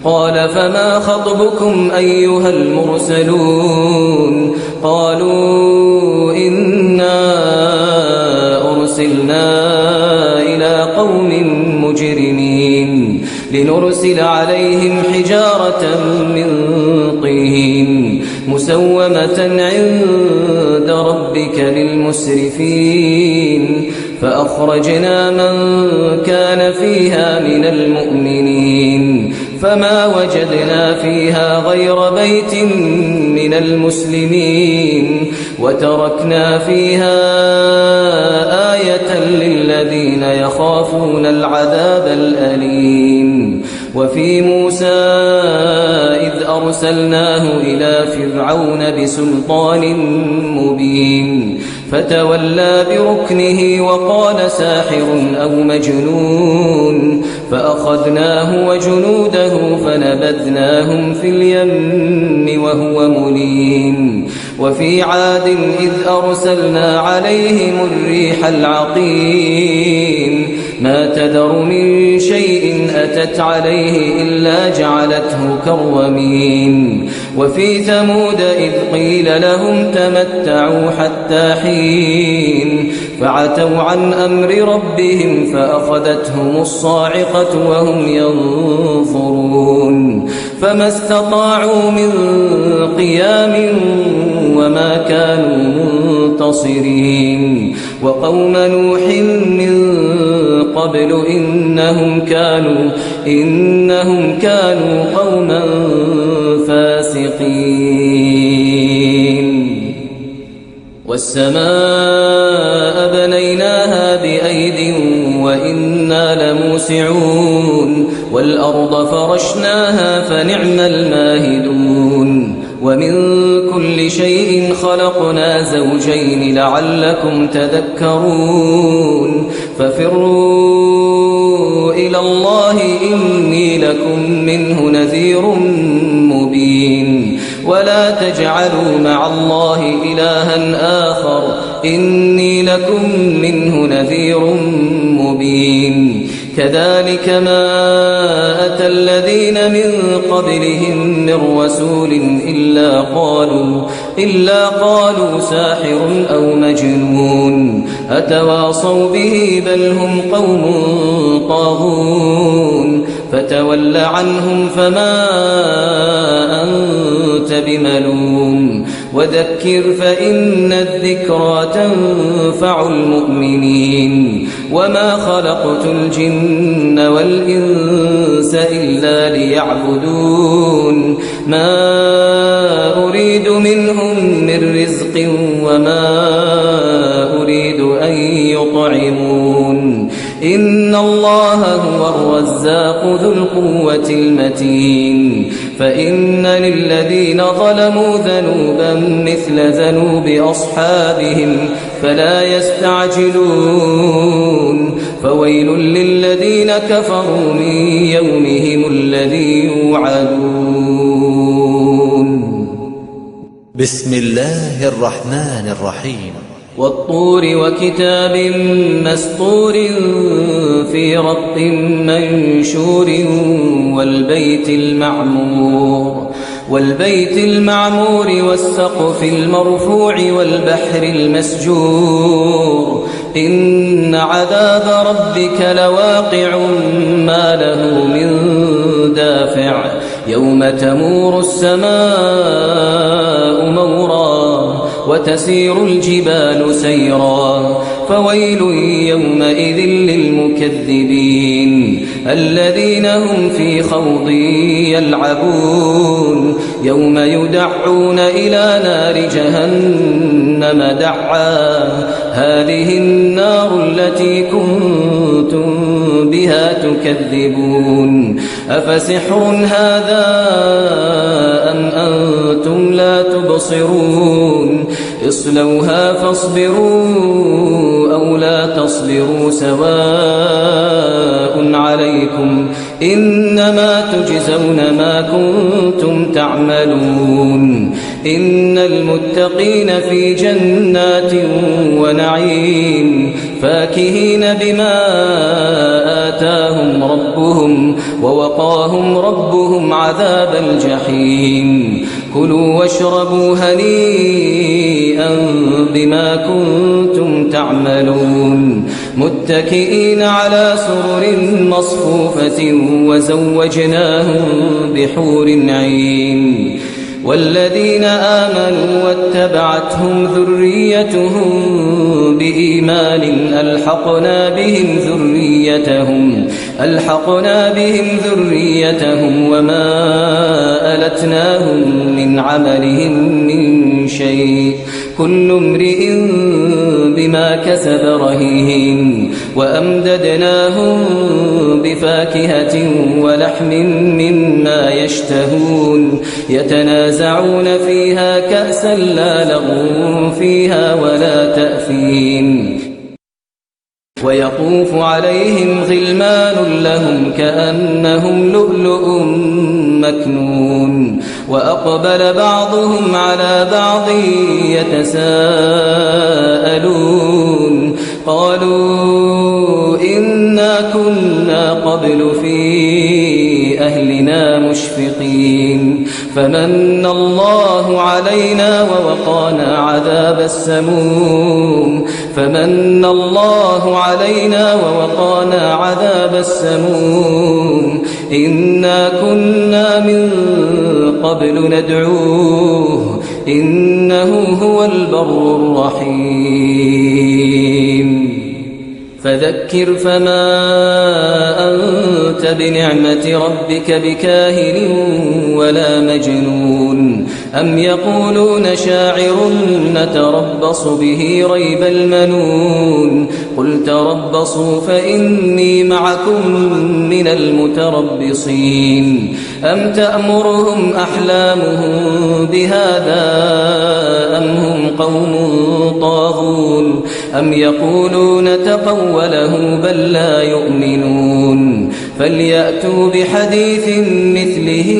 قال فما خطبكم أيها المرسلون قالوا إنا أرسلنا إلى قوم مجرمين لنرسل عليهم حجارة من طين مسومة عند ربك للمسرفين فأخرجنا من كان فيها من المؤمنين فما وجدنا فيها غير بيت من المسلمين وتركنا فيها آية للذين يخافون العذاب الأليم وفي موسى إذ أرسلناه إلى فرعون بسلطان مبين فتولى بركنه وقال ساحر أو مجنون فأخذناه وجنوده فنبذناهم في اليم وهو مليم وفي عاد إذ أرسلنا عليهم الريح العقيم ما تذر من شيء أتت عليه إلا جعلته كالرميم وفي ثمود إذ قيل لهم تمتعوا حتى حين فعتوا عن أمر ربهم فأخذتهم الصاعقة وهم ينظرون فما استطاعوا من قيام وما كانوا منتصرين وقوم نوح من قبل إنهم كانوا قوما فاسقين والسماء بنيناها بأيد وإنا لموسعون والأرض فرشناها فنعم الماهدون ومن كل شيء خلقنا زوجين لعلكم تذكرون ففروا إلى الله إني لكم منه نذير مبين ولا تجعلوا مع الله إلها آخر إني لكم منه نذير مبين كذلك ما أتى الذين من قبلهم من رسول إلا قالوا ساحر أو مجنون أتواصوا به بل هم قوم طاغون فتول عنهم فما أنت بملوم وذكر فإن الذكرى تنفع المؤمنين وما خلقت الجن والإنس إلا ليعبدون ما أريد منهم من رزق وما أريد أن يطعمون إن الله هو الرزاق ذو القوة المتين فإن للذين ظلموا ذنوبا مثل ذنوب أصحابهم فلا يستعجلون فويل للذين كفروا من يومهم الذي يوعدون بسم الله الرحمن الرحيم والطور وكتاب مسطور في رق منشور والبيت المعمور والسقف المرفوع والبحر المسجور إن عذاب ربك لواقع ما له من دافع يوم تمور السماء مورا وتسير الجبال سيرا فويل يومئذ للمكذبين الذين هم في خوض يلعبون يوم يدعون إلى نار جهنم دعا هذه النار التي كنتم بها تكذبون أفسحر هذا أم أنتم لا تبصرون اصلوها فاصبروا أو لا تصبروا سواء عليكم إنما تجزون ما كنتم تعملون إن المتقين في جنات ونعيم فاكهين بما آتاهم ربهم ووقاهم ربهم عذاب الجحيم كلوا واشربوا هنيئا بما كنتم تعملون متكئين على سرر مصفوفة وزوجناهم بحور عين والذين آمنوا واتبعتهم ذريتهم بإيمان ألحقنا بهم ذريتهم وما ألتناهم من عملهم من شيء كل امرئ بما كسب رهين وأمددناهم بفاكهة ولحم مما يشتهون يتنازعون فيها كأسا لا لغو فيها ولا تأثيم ويطوف عليهم غلمان لهم كأنهم لؤلؤ مكنون وأقبل بعضهم على بعض يتساءلون قالوا إنا كنا قبل في أهلنا مشفقين فمن الله علينا ووقانا عذاب السموم إنا كنا من قبل ندعوه إنه هو البر الرحيم فذكر فما أنت بنعمة ربك بكاهن ولا مجنون أم يقولون شاعر نتربص به ريب المنون قل تربصوا فإني معكم من المتربصين أم تأمرهم أحلامهم بهذا أم هم قوم طاغون أم يقولون تقوله بل لا يؤمنون فليأتوا بحديث مثله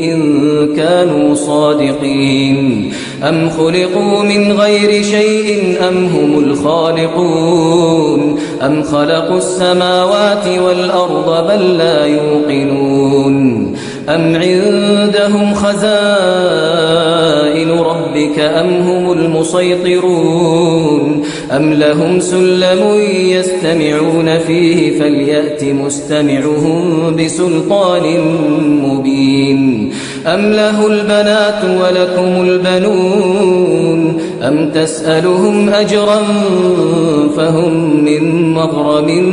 إن كانوا صادقين أم خلقوا من غير شيء أم هم الخالقون أم خلقوا السماوات والأرض بل لا يوقنون أم عندهم خزائن ربك أم هم المسيطرون أم لهم سلم يستمعون فيه فليأت مستمعهم بسلطان مبين أم له البنات ولكم البنون أم تسألهم أجرا فهم من مغرم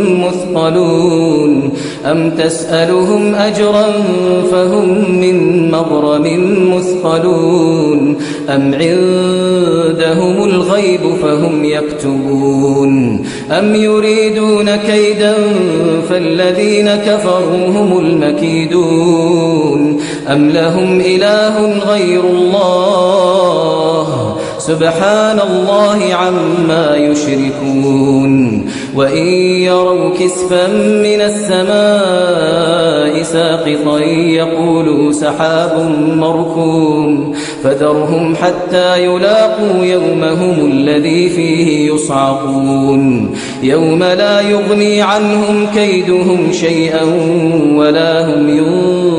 مثقلون أم عندهم الغيب فهم يكتبون أم يريدون كيدا فالذين كفروا هم المكيدون أم لهم إله غير الله سبحان الله عما يشركون وإن يروا كسفا من السماء ساقطا يقولوا سحاب مركوم فذرهم حتى يلاقوا يومهم الذي فيه يصعقون يوم لا يغني عنهم كيدهم شيئا ولا هم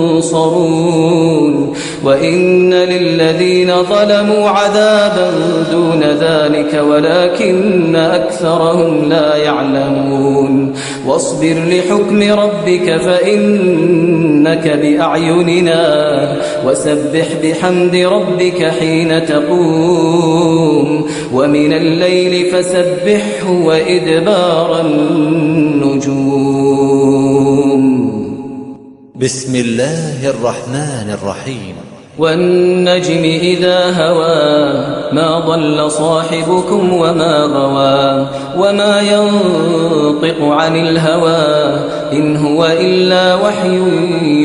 ينصرون وإن للذين ظلموا عذابا دون ذلك ولكن أكثرهم لا يعلمون واصبر لحكم ربك فإنك بأعيننا وسبح بحمد ربك حين تقوم ومن الليل فسبحه وإدبار النجوم بسم الله الرحمن الرحيم والنجم إذا هوى ما ضل صاحبكم وما غوى وما ينطق عن الهوى إن هو إلا وحي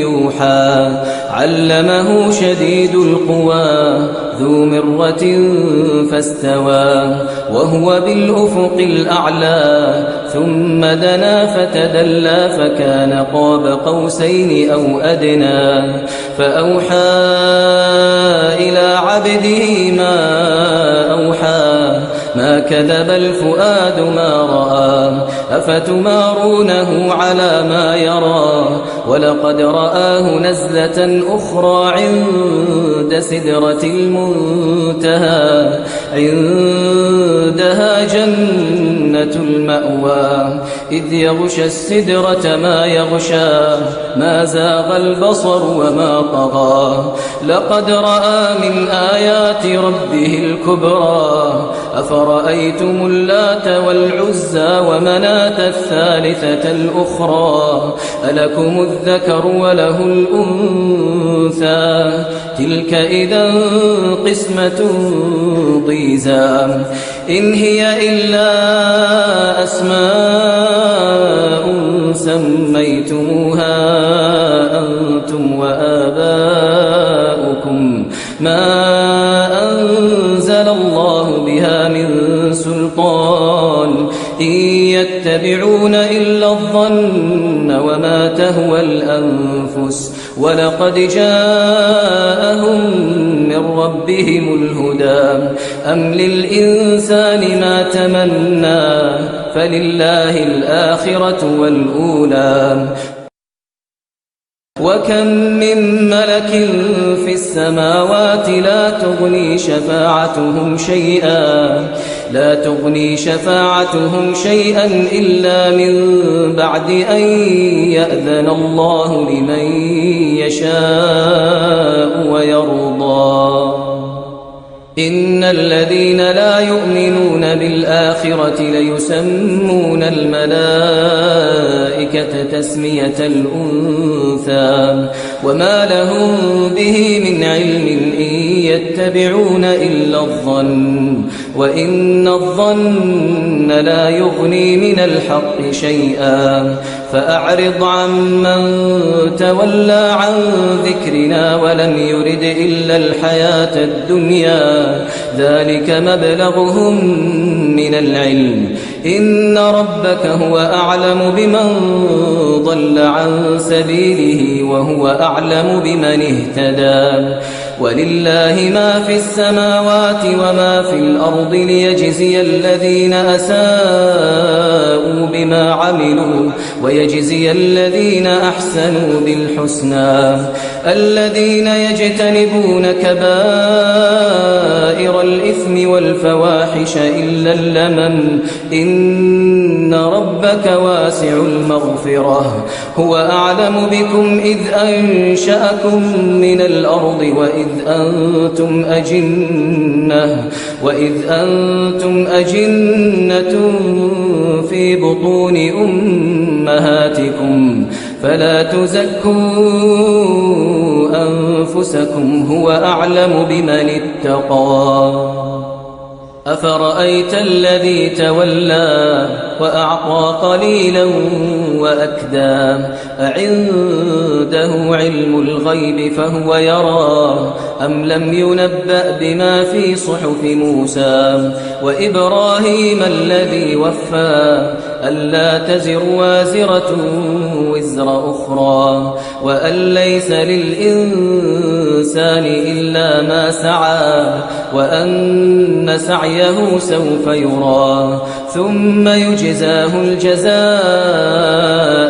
يوحى علمه شديد القوى ذو مرة فاستوى وهو بالأفق الأعلى ثم دنا فتدلى فكان قاب قوسين أو أدنى فأوحى إلى عبده ما أوحى ما كذب الفؤاد ما رأى أفتمارونه على ما يرى ولقد رآه نزلة أخرى عند سدرة المنتهى عندها جنة المأوى إذ يغشى السدرة ما يغشى ما زاغ البصر وما طغى لقد رأى من آيات ربه الكبرى أفرأيتم اللات والعزى ومناة الثالثة الأخرى ألكم الذكر وله الأنثى تلك إذا قسمة ضيزى إن هي إلا أسماء سميتموها أنتم وآباؤكم ما أنزل الله بها من سلطان إن يتبعون إلا الظن وما تهوى الأنفس ولقد جاءهم من ربهم الهدى أم للإنسان ما تمنى فلله الآخرة والأولى وكم من ملك في السماوات لا تغني شفاعتهم شيئا إلا من بعد أن يأذن الله لمن يشاء ويرضى إن الذين لا يؤمنون بالآخرة ليسمون الملائكة تسمية الأنثى وما لهم به من علم إن يتبعون إلا الظن وإن الظن لا يغني من الحق شيئا فأعرض عمن تولى عن ذكرنا ولم يرد إلا الحياة الدنيا ذلك مبلغهم من العلم إن ربك هو أعلم بمن ضل عن سبيله وهو أعلم بمن اهتدى ولله ما في السماوات وما في الأرض ليجزي الذين أساءوا بما عملوا ويجزي الذين أحسنوا بالحسنى الذين يجتنبون كبائر الإثم والفواحش إلا اللمم إن ربك واسع المغفرة هو أعلم بكم إذ أنشأكم من الأرض وإذ أنتم أجنة في بطون أمهاتكم فلا تزكوا أنفسكم هو أعلم بمن اتقى أفرأيت الذي تولى وأعطى قليلا وأكدى أعنده علم الغيب فهو يرى أم لم ينبأ بما في صحف موسى وإبراهيم الذي وفى ألا تزر وازرة وزر أخرى وأن ليس للإنسان إلا ما سعى وأن سعيه سوف يرى ثم يجزاه الجزاء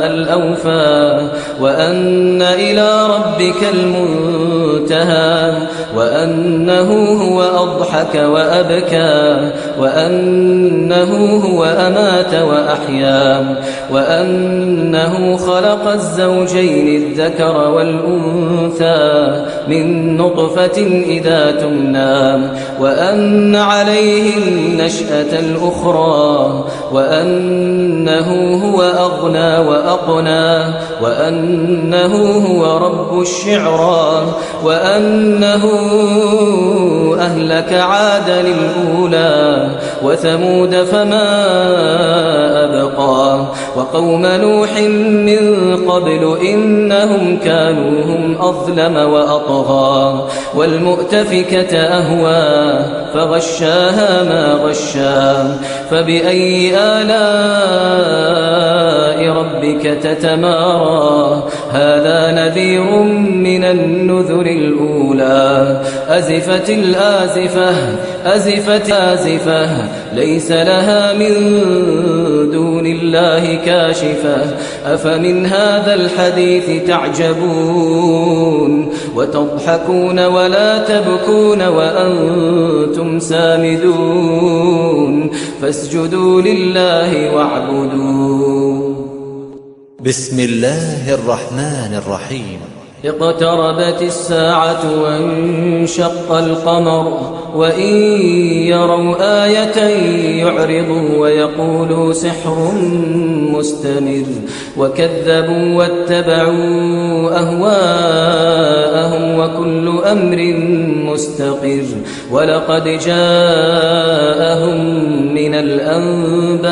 الأوفى وأن إلى ربك المنتهى وأنه هو أضحك وأبكى وأنه هو أمات وأحيا وأنه خلق الزوجين الذكر والأنثى من نطفة إذا تمنى وأن عليه النشأة الأخرى وأنه هو أغنى وأقنى وأنه هو رب الشعرى وأنه أهلك عادا الأولى وثمود فما أبقى وقوم نوح من قبل إنهم كانوا هم أظلم وأطغى طغى والمؤتفكة أهوى فغشاها ما غشا فبأي آلاء ربك تتمارى هذا نذير من النذر الأولى أزفت الآزفة أزفت آزفة ليس لها من دون الله كاشفة أفمن هذا الحديث تعجبون وتضحكون ولا تبكون وأنتم سامدون فاسجدوا لله واعبدوا. بسم الله الرحمن الرحيم. اقتربت الساعة وانشق القمر وإن يروا آية يعرضوا ويقولوا سحر مستمر وكذبوا واتبعوا أهواءهم وكل أمر مستقر ولقد جاءهم من الأنباء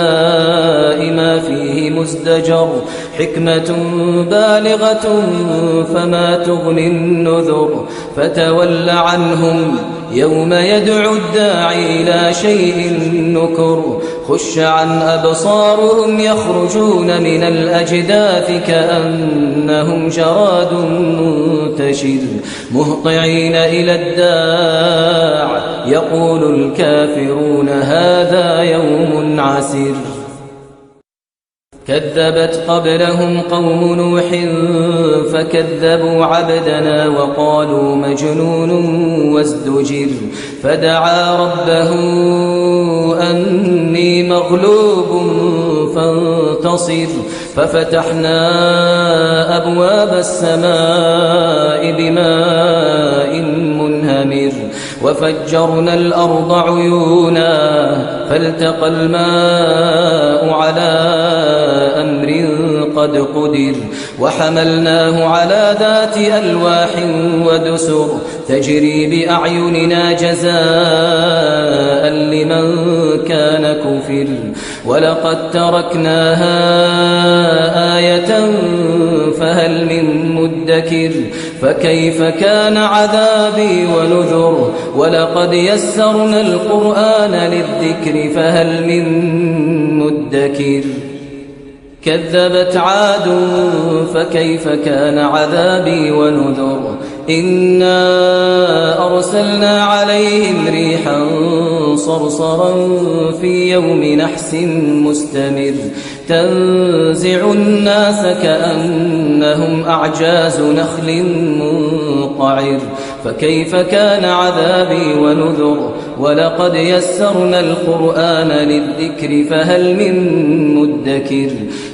ما فيه مزدجر حكمة بالغة فما تغني النذر فتول عنهم يوم يدعو الداعي إلى شيء نكر خش عن أبصارهم يخرجون من الأجداث كأنهم جراد منتشر مهطعين إلى الداع يقول الكافرون هذا يوم عسر كذبت قبلهم قوم نوح فكذبوا عبدنا وقالوا مجنون وازدجر فدعا ربه أني مغلوب فانتصر ففتحنا أبواب السماء بماء منهمر وفجرنا الأرض عيونا فالتقى الماء على أمر قد قدر وحملناه على ذات ألواح ودسر تجري بأعيننا جزاء لمن كان كفر ولقد تركناها آية فهل من مدكر فكيف كان عذابي ونذر ولقد يسرنا القرآن للذكر فهل من مدكر كذبت عاد فكيف كان عذابي ونذر إنا أرسلنا عليهم ريحا صرصرا في يوم نحس مستمر تنزع الناس كأنهم أعجاز نخل منقعر فكيف كان عذابي ونذر ولقد يسرنا القرآن للذكر فهل من مدكر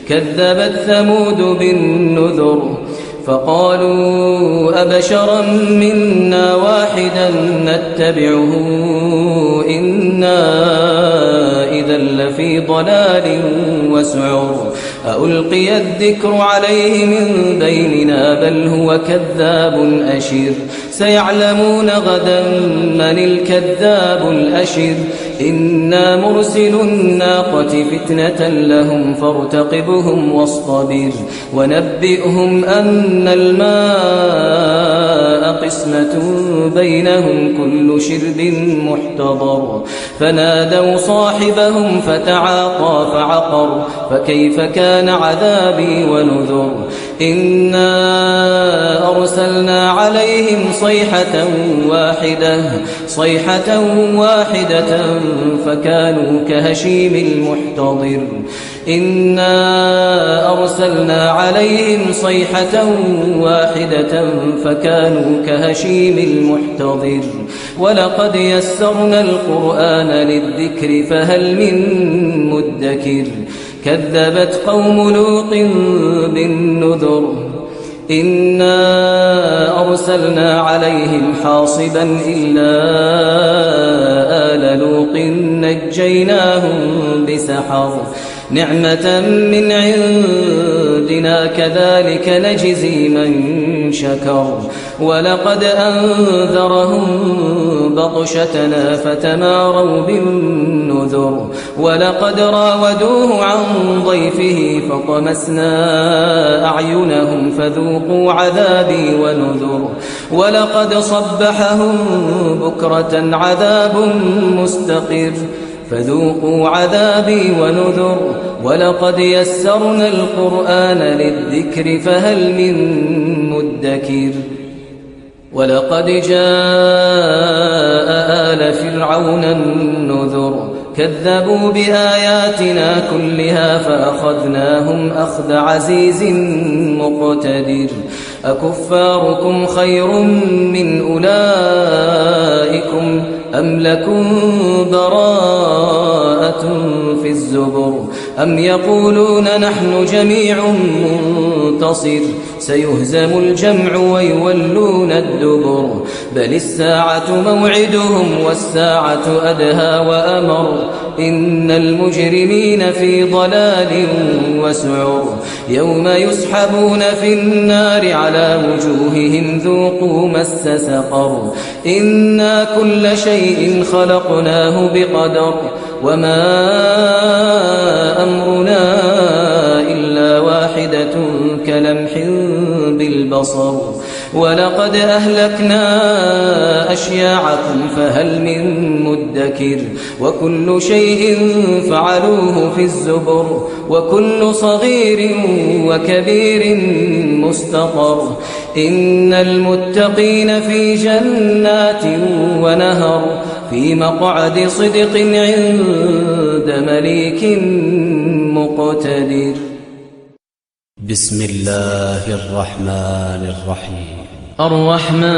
كذبت ثمود بالنذر فقالوا أبشرا منا واحدا نتبعه إنا إذا لفي ضلال وسعر ألقي الذكر عليه من بيننا بل هو كذاب أشر سيعلمون غدا من الكذاب الأشر إنا مرسل الناقة فتنة لهم فارتقبهم واصطبر ونبئهم أن الماء قسمة بينهم كل شرب محتضر فنادوا صاحبهم فتعاطى فعقر فكيف كان عذابي ونذر إنا أرسلنا عليهم صيحة واحدة فكانوا كهشيم المحتضر إنا أرسلنا عليهم صيحة واحدة فكانوا كهشيم المحتضر ولقد يسرنا القرآن للذكر فهل من مدكر كذبت قوم لوط بالنذر إنا أرسلنا عليهم حاصبا إلا آل لوط نجيناهم بسحر نعمة من عندنا كذلك نجزي من شكر ولقد أنذرهم بطشتنا فتماروا بالنذر ولقد راودوه عن ضيفه فطمسنا أعينهم فذوقوا عذابي ونذر ولقد صبحهم بكرة عذاب مستقر فذوقوا عذابي ونذر ولقد يسرنا القرآن للذكر فهل من مدكر ولقد جاء آل فرعون النذر كذبوا بآياتنا كلها فأخذناهم أخذ عزيز مقتدر أكفاركم خير من أولئكم أم لكم براءة في الزبر أم يقولون نحن جميع منتصر سيهزم الجمع ويولون الدبر بل الساعة موعدهم والساعة أدهى وأمر إن المجرمين في ضلال وسعر يوم يسحبون في النار على وجوههم ذوقوا مس سقر إنا كل شيء خلقناه بقدر وما أمرنا إلا واحدة كلمح بالبصر ولقد أهلكنا أشياعكم فهل من مدكر وكل شيء فعلوه في الزبر وكل صغير وكبير مستقر إن المتقين في جنات ونهر في مقعد صدق عند مليك مقتدر بسم الله الرحمن الرحيم الرحمن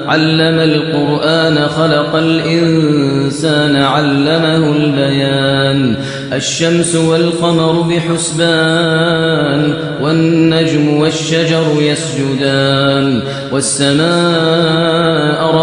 علم القرآن خلق الإنسان علمه البيان الشمس والقمر بحسبان والنجم والشجر يسجدان والسماء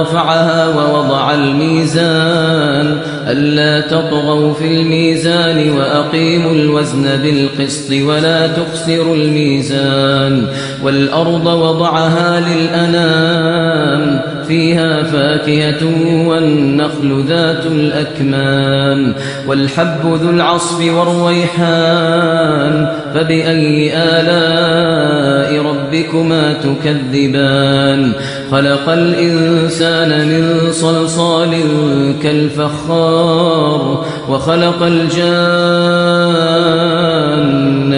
رفعها ووضع الميزان ألا تطغوا في الميزان وأقيموا الوزن بالقسط ولا تخسروا الميزان والأرض وضعها للأنام فيها فاكهة والنخل ذات الأكمام والحب ذو العصف والريحان فبأي آلاء ربكما تكذبان خلق الإنسان من صلصال كالفخار وخلق الجان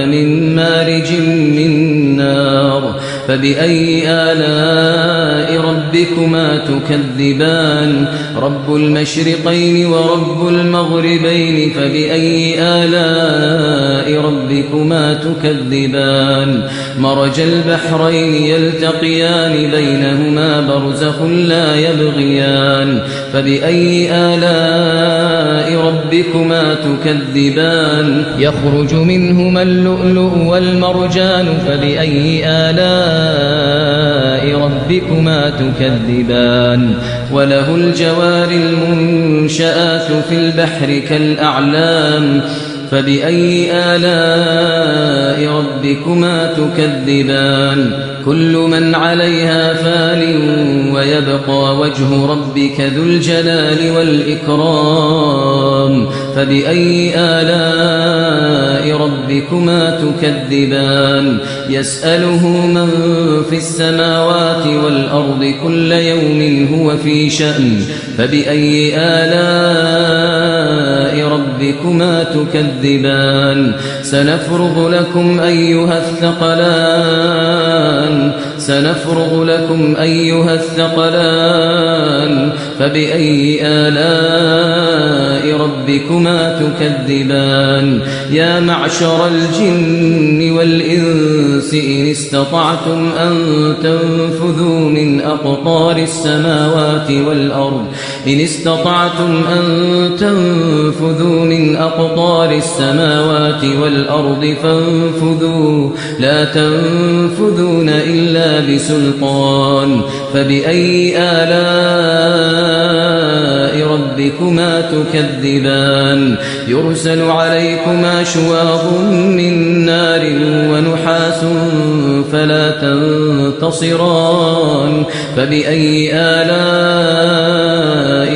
من مارج من نار فبأي آلاء ربكما تكذبان رب المشرقين ورب المغربين فبأي آلاء ربكما تكذبان مرج البحرين يلتقيان بينهما برزخ لا يبغيان فبأي آلاء ربكما تكذبان يخرج منهما اللؤلؤ والمرجان فبأي آلاء ربكما تكذبان وله الجوار المنشآت في البحر كالأعلام فبأي آلاء ربكما تكذبان كل من عليها فان ويبقى وجه ربك ذو الجلال والإكرام فبأي آلاء ربكما تكذبان يسأله من في السماوات والأرض كل يوم هو في شأن فبأي آلاء ربكما تكذبان سنفرغ لكم أيها الثقلان فبأي آلاء ربكما تكذبان يا معشر الجن والإنس إن استطعتم أن تنفذوا من أقطار السماوات والأرض فانفذوا لا تنفذون إلا بسلطان فبأي آلاء ربكما تكذبان يرسل عليكما شواظ من نار ونحاس فلا تنتصران فبأي آلاء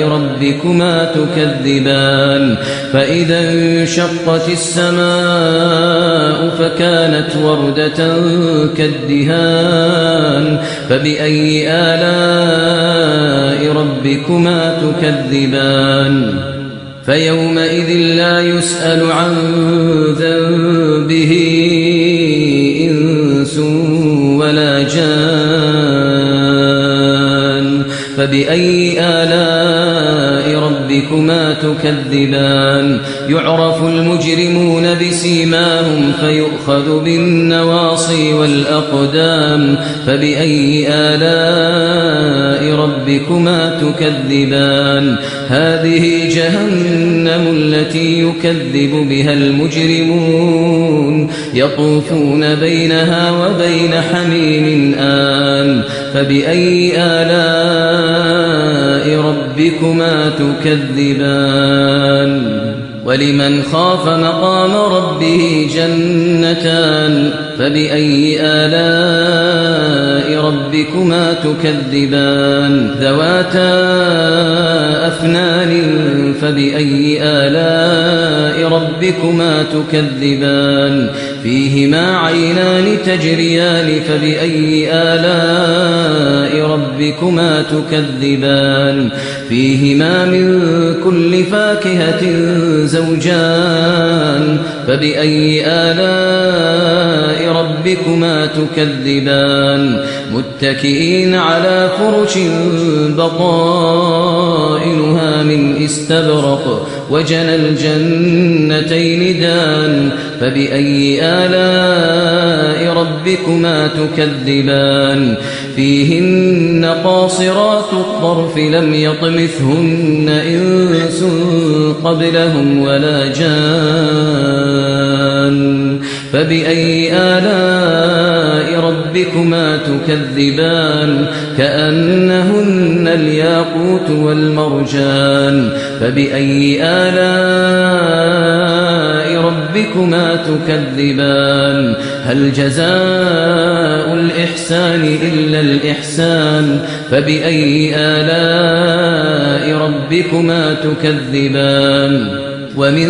ربكما تكذبان فإذا انشقت السماء فكانت وردة كالدهان فبأي آلاء ربكما تكذبان فيومئذ لا يسأل عن ذنبه إنس ولا جان فبأي آلاء ربكما تكذبان يعرف المجرمون بسيماهم فيؤخذ بالنواصي والأقدام فبأي آلاء ربكما تكذبان هذه جهنم التي يكذب بها المجرمون يطوفون بينها وبين حميم آن فبأي آلاء ربكما تكذبان ولمن خاف مقام ربه جنتان فبأي آلاء ربكما تكذبان ذواتا أفنان فبأي آلاء ربكما تكذبان فيهما عينان تجريان فبأي آلاء ربكما تكذبان فيهما من كل فاكهة زوجان فبأي آلاء ربكما تكذبان متكئين على فرش بطائنها من استبرق وجنى الجنتين دان فبأي آلاء ربكما تكذبان فيهن قاصرات الطرف لم يطمثهن إنس قبلهم ولا جان فبأي آلاء ربكما تكذبان كأنهن الياقوت والمرجان فبأي آلاء ربكما تكذبان هل جزاء الإحسان إلا الإحسان فبأي آلاء ربكما تكذبان ومن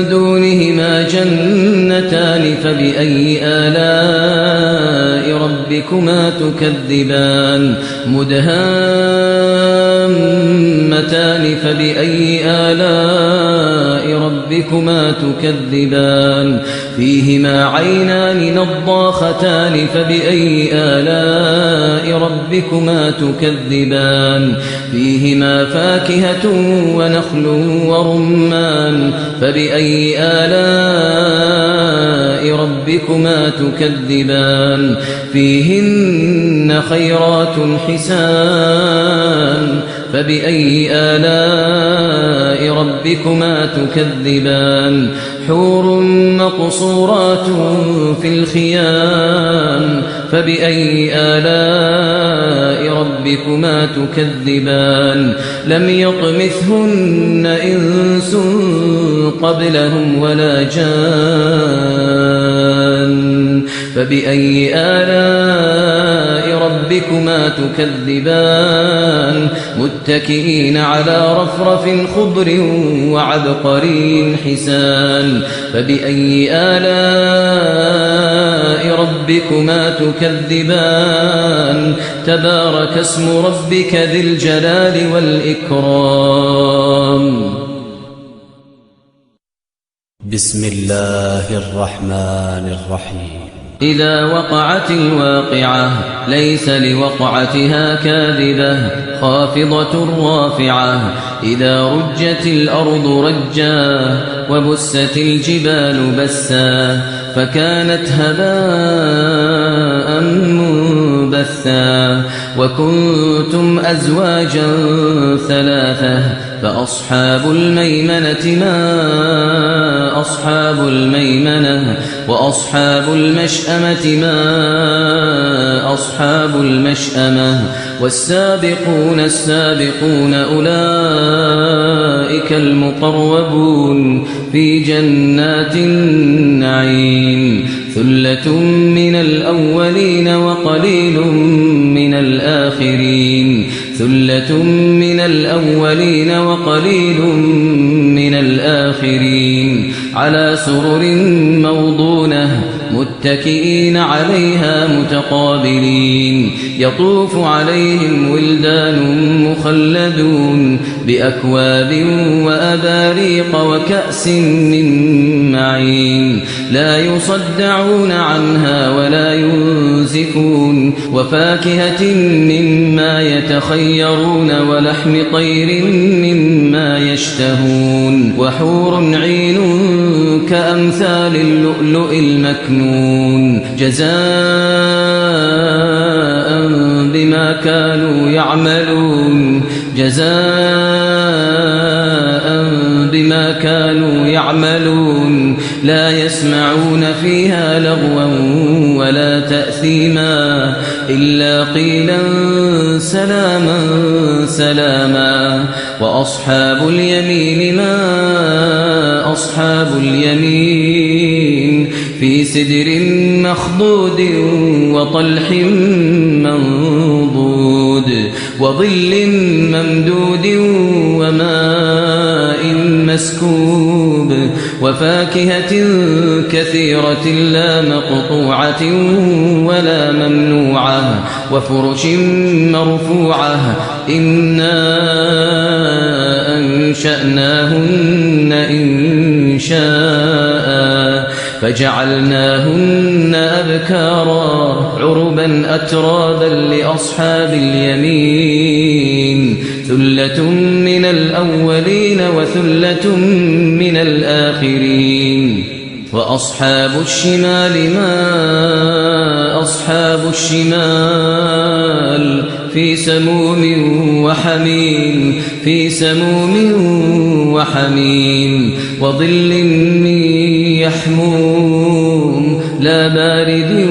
دونهما جنتان فبأي آلاء ربكما تكذبان مدهامتان فبأي آلاء ربكما تكذبان فيهما عينان نضاختان فبأي آلاء ربكما تكذبان فيهما فاكهة ونخل ورمان فبأي آلاء ربكما تكذبان فيهن خيرات حسان فبأي آلاء ربكما تكذبان حور مقصورات في الخيام فبأي آلاء ربكما تكذبان لم يطمثهن إنس قبلهم ولا جان فبأي آلاء ربكما تكذبان متكئين على رفرف خضر وعبقري حسان فبأي آلاء ربكما تكذبان تبارك اسم ربك ذي الجلال والإكرام بسم الله الرحمن الرحيم إذا وقعت الواقعة ليس لوقعتها كاذبة خافضة رافعة إذا رجت الأرض رجا وبست الجبال بسا فكانت هباء منبثا وكنتم أزواجا ثلاثة فأصحاب الميمنة ما أصحاب الميمنة وأصحاب المشأمة ما أصحاب المشأمة والسابقون السابقون أولئك أولئك المقربون في جنات النعيم ثلة من الأولين وقليل من الآخرين ثلة من الأولين وقليل من الآخرين على سرر موضونة متكئين عليها متقابلين يطوف عليهم ولدان مخلدون بأكواب وأباريق وكأس من معين لا يصدعون عنها ولا ينزفون وفاكهة مما يتخيرون ولحم طير مما يشتهون وحور عين كأمثال اللؤلؤ المكنون جزاء بما كانوا يعملون جزاء بما كانوا يعملون لا يسمعون فيها لغوا ولا تأثيما إلا قيلا سلاما سلاما وأصحاب اليمين ما أصحاب اليمين في سدر مخضود وطلح منضود وظل ممدود وماء مسكوب وفاكهة كثيرة لا مقطوعة ولا ممنوعة وفرش مرفوعة إنا أنشأناهن إنشاء فجعلناهن أبكارا عربا أترابا لأصحاب اليمين ثلة من الأولين وثلة من الآخرين وأصحاب الشمال ما أصحاب الشمال في سموم وحميم وظل من يحموم لا بارد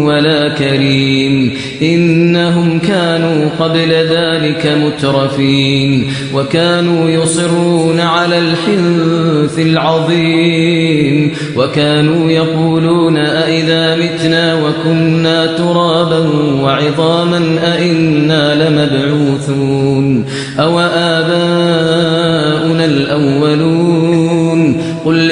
ولا كريم إنهم كانوا قبل ذلك مترفين وكانوا يصرون على الحنث العظيم وكانوا يقولون أئذا متنا وكنا ترابا وعظاما أئنا لمبعوثون أو آباؤنا الأولون قل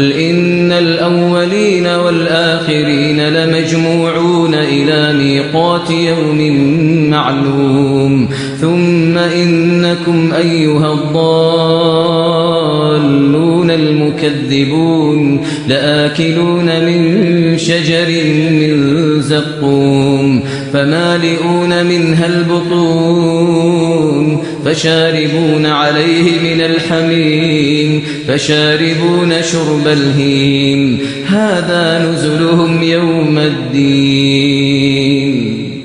إن الأولين والآخرين لمجموعون إلى ميقات يوم معلوم ثم إنكم أيها الضالون المكذبون لآكلون من شجر من زقوم فمالئون منها البطون فشاربون عليه من الحميم فشاربون شرب الهيم هذا نزلهم يوم الدين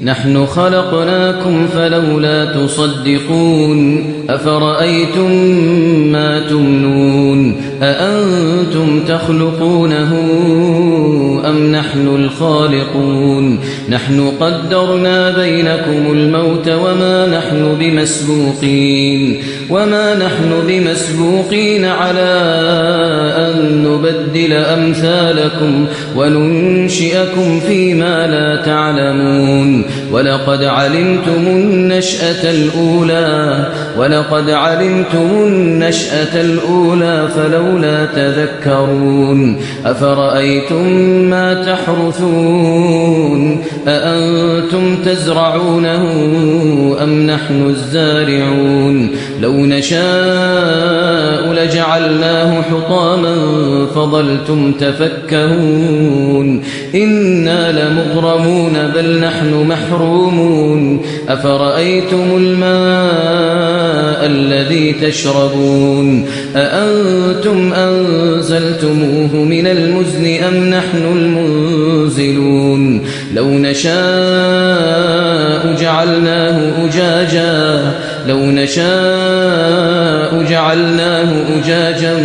نحن خلقناكم فلولا تصدقون أفرأيتم ما تمنون أأنتم تخلقونه أم نحن الخالقون نحن قدرنا بينكم الموت وما نحن بمسبوقين على أن نبدل أمثالكم وننشئكم فيما لا تعلمون ولقد علمتم النشأة الأولى فلولا تذكرون أفرأيتم ما تحرثون أأنتم تزرعونه أم نحن الزارعون لو نشاء لجعلناه حطاما فظلتم تفكهون إنا لمغرمون بل نحن محرومون أفرأيتم الماء الذي تشربون أأنتم أنزلتموه من المزن أم نحن المنزلون لو نشاء جعلناه أجاجا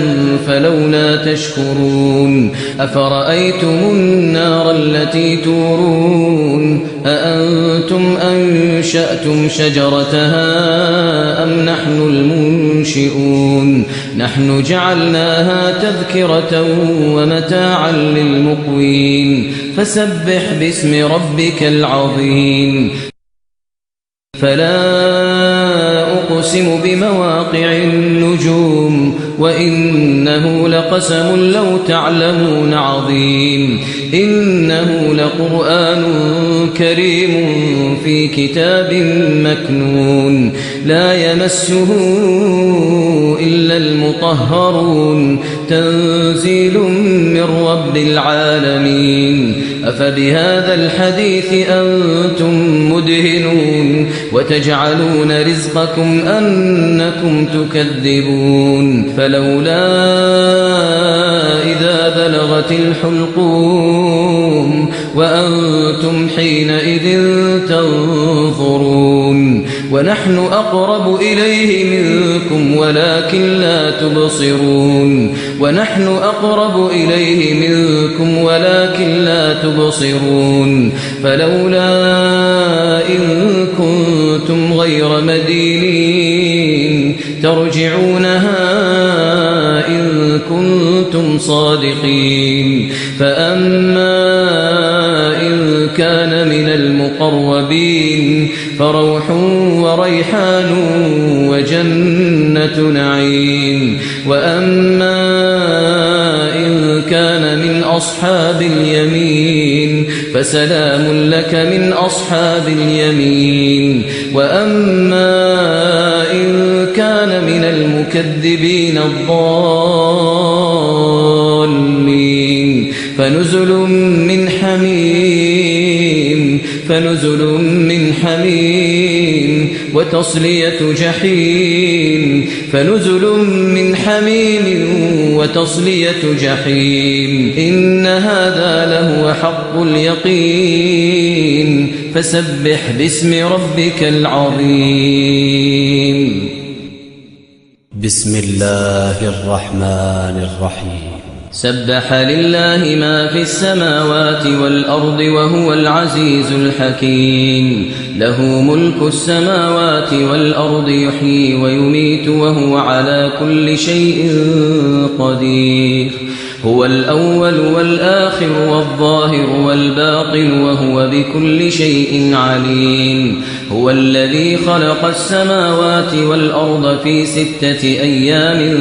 فلولا تشكرون أفرأيتم النار التي تورون أأنتم أنشأتم شجرتها أم نحن المنشئون نحن جعلناها تذكرة ومتاعا للمقوين فسبح باسم ربك العظيم فلا أقسم بمواقع النجوم وإنه لقسم لو تعلمون عظيم إنه لقرآن كريم في كتاب مكنون لا يمسه إلا المطهرون تنزيل من رب العالمين أفبهذا الحديث أنتم مدهنون وتجعلون رزقكم أنكم تكذبون فلولا إذا بلغت الحلقوم وأنتم حينئذ تنظرون ونحن أقرب إليه منكم ولكن لا تبصرون ونحن أقرب إليه منكم ولكن لا تبصرون فلولا إن كنتم غير مدينين ترجعونها إن كنتم صادقين فأما إن كان من المقربين فروح وريحان وجنة نعيم وأما إن كان من أصحاب اليمين فسلام لك من أصحاب اليمين وأما إن كان من المكذبين الضالين فنزل من حميم وتصلية جحيم إن هذا لهو حق اليقين فسبح باسم ربك العظيم بسم الله الرحمن الرحيم سبح لله ما في السماوات والأرض وهو العزيز الحكيم له ملك السماوات والأرض يحيي ويميت وهو على كل شيء قدير هو الأول والآخر والظاهر والباطن وهو بكل شيء عليم هو الذي خلق السماوات والأرض في 6 أيام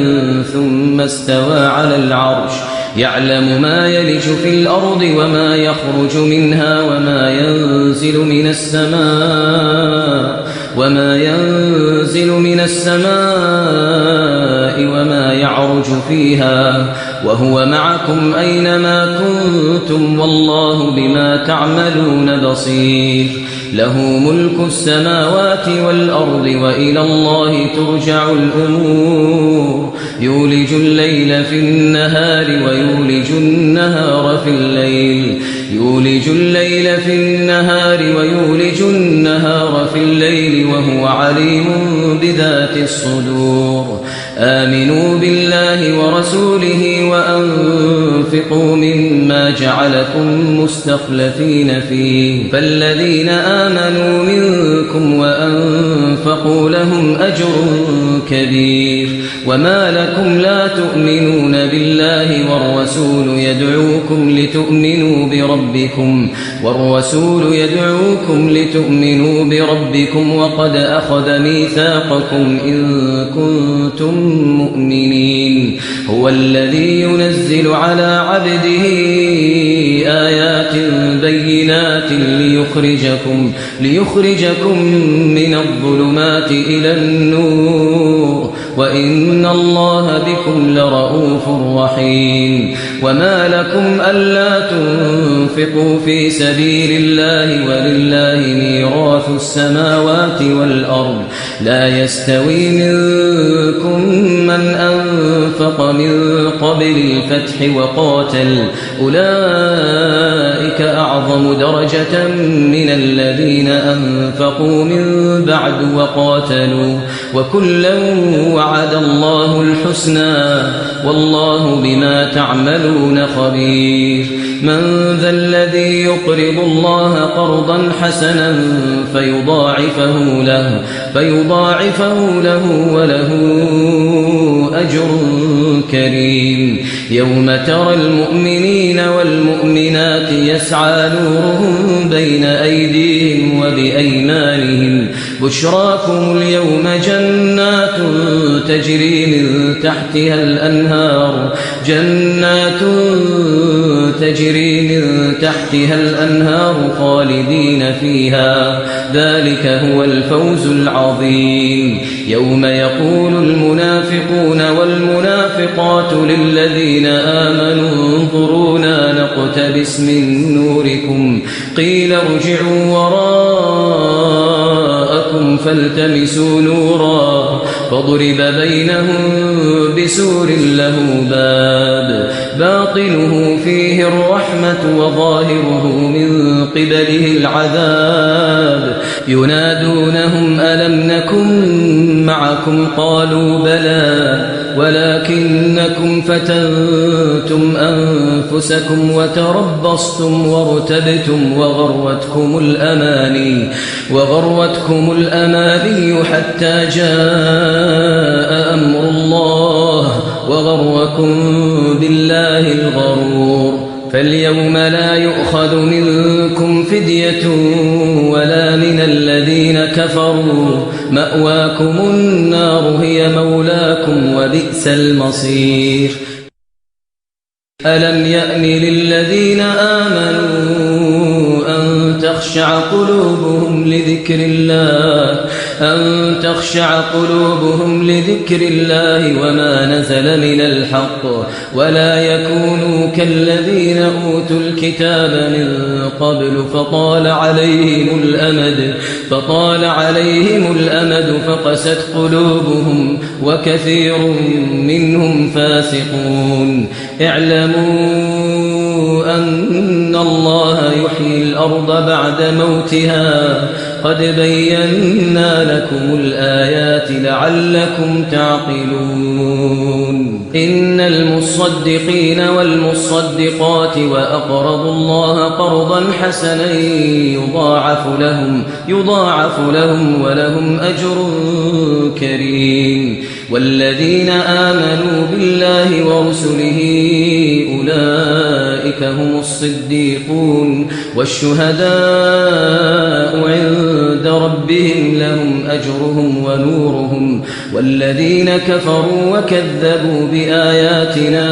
ثم استوى على العرش يعلم ما يلج في الأرض وما يخرج منها وما ينزل من السماء وما يعرج فيها وهو معكم أينما كنتم والله بما تعملون بصير له ملك السماوات والأرض وإلى الله ترجع الأمور يولج الليل في النهار ويولج النهار في الليل وهو عليم بذات الصدور آمنوا بالله ورسوله وأنفقوا مما جعلكم مستخلفين فيه فالذين آمنوا منكم وأنفقوا لهم أجر كبير وما لكم لا تؤمنون بالله والرسول يدعوكم لتؤمنوا بربكم وقد أخذ ميثاقكم إن كنتم مؤمنين هو الذي ينزل على عبده آيات بينات ليخرجكم من الظلمات إلى النور وإن الله بكم لرؤوف رحيم وما لكم ألا تنفقوا في سبيل الله ولله ميراث السماوات والأرض لا يستوي منكم من أنفق من قبل الفتح وقاتل أولئك أعظم درجة من الذين أنفقوا من بعد وقاتلوا وكلا وعد الله الحسنى والله بما تعملون خبير من ذا الذي يقرض الله قرضا حسنا فيضاعفه له وله أجر كريم. يوم ترى المؤمنين والمؤمنات يسعى نورهم بين أيديهم وبأيمانهم بشراكم اليوم جنات تجري من تحتها الأنهار خالدين فيها ذلك هو الفوز العظيم. يوم يقول المنافقون والمنافقات للذين آمنوا انظرونا نقتبس من نوركم قيل ارجعوا وراءكم فالتمسوا نورا فضرب بينهم بسور له باب باطنه فيه الرحمة وظاهره من قبله العذاب ينادونهم ألم نكن معكم قالوا بلى ولكنكم فتنتم أنفسكم وتربصتم وارتبتم وغرتكم الأماني حتى جاء أمر الله وغركم بالله الغرور. فاليوم لا يؤخذ منكم فدية ولا من الذين كفروا مأواكم النار هي مولاكم وبئس المصير. ألم يأن للذين آمنوا أن تخشع قلوبهم لذكر الله وما نزل من الحق ولا يكونوا كالذين أوتوا الكتاب من قبل فطال عليهم الأمد فقست قلوبهم وكثير منهم فاسقون. اعلموا أن الله يحيي الأرض بعد موتها قد بينا لكم الآيات لعلكم تعقلون. إن المصدقين والمصدقات وأقرضوا الله قرضا حسنا يضاعف لهم ولهم أجر كريم. والذين آمنوا بالله ورسله أولئك هم الصديقون والشهداء عند ربهم لهم أجرهم ونورهم. والذين كفروا وكذبوا بآياتنا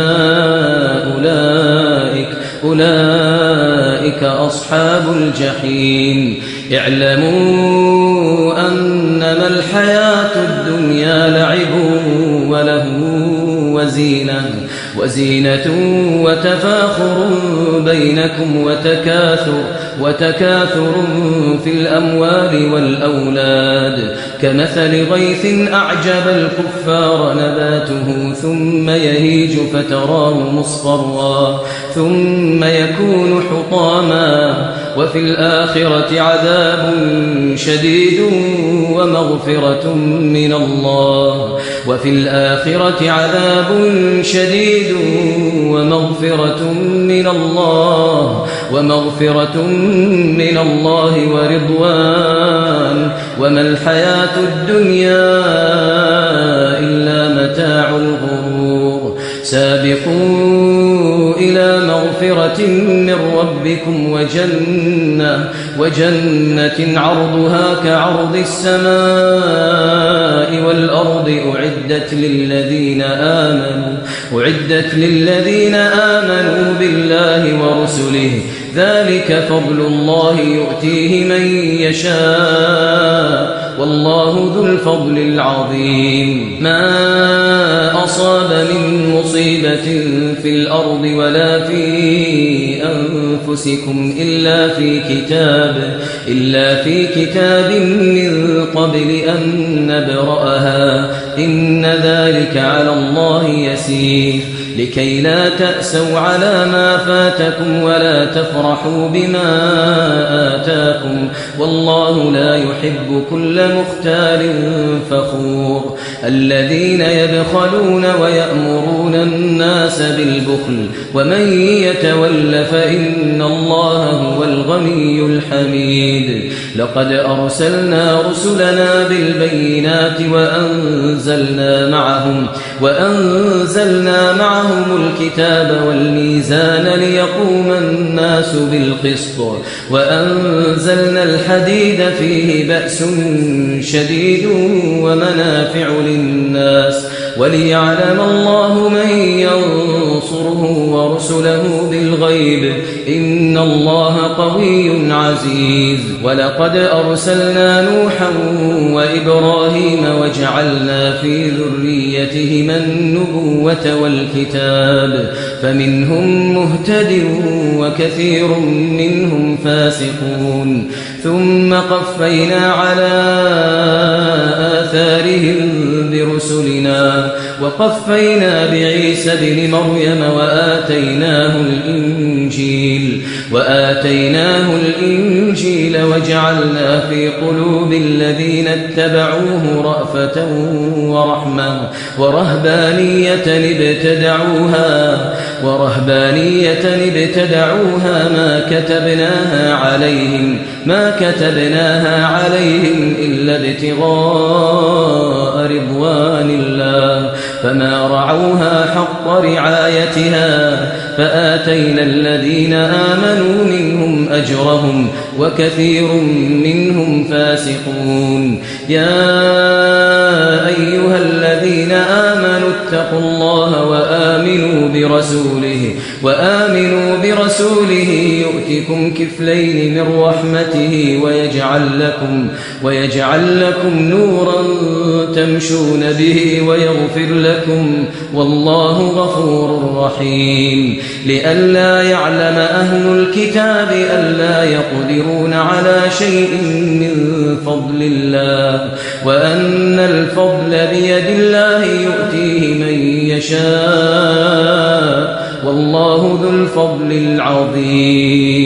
أولئك أصحاب الجحيم. اعلموا أنما الحياة الدنيا لعب وله وزينة وتفاخر بينكم وتكاثر في الأموال والأولاد كمثل غيث أعجب الكفار نباته ثم يهيج فتراه مصفرا ثم يكون حطاما وفي الآخرة عذاب شديد ومغفرة من الله ورضوان وما الحياة الدنيا إلا متاع الغرور. سابقوا إلى مغفرة من ربكم وجنة عرضها كعرض السماء والأرض أعدت للذين آمنوا بالله ورسله ذلك فضل الله يؤتيه من يشاء والله ذو الفضل العظيم. ما أصاب من مصيبة في الأرض ولا في أنفسكم إلا في كتاب من قبل أن نبرأها إن ذلك على الله يسير. لكي لا تأسوا على ما فاتكم ولا تفرحوا بما آتاكم والله لا يحب كل مختال فخور الذين يبخلون ويأمرون الناس بالبخل ومن يتول فإن الله هو الغني الحميد لقد أرسلنا رسلنا بالبينات وأنزلنا معهم الكتاب والميزان ليقوم الناس بالقسط وأنزلنا الحديد فيه بأس شديد ومنافع للناس وليعلم الله من ينصره ورسله بالغيب إن الله قوي عزيز ولقد أرسلنا نوحا وإبراهيم وجعلنا في ذريتهما النبوة والكتاب فمنهم مهتد وكثير منهم فاسقون ثم قفينا على آثارهم برسلنا وقفينا بعيسى ابن مريم وآتيناه الإنجيل وجعلنا في قلوب الذين اتبعوه رأفة ورحمة ورهبانية ابتدعوها ما كتبناها عليهم إلا ابتغاء رضوان الله فما رعوها حق رعايتها فآتينا الذين آمنوا منهم أجرهم وكثير منهم فاسقون يا أيها الذين آمنوا اتقوا الله وآمنوا برسوله يؤتكم كفلين من رحمته ويجعل لكم نورا تمشون به ويغفر لكم والله غفور رحيم لئلا يعلم أهل الكتاب ألا يقدرون على شيء من فضل الله وأن الفضل بيد الله يؤتيه من يشاء والله ذو الفضل العظيم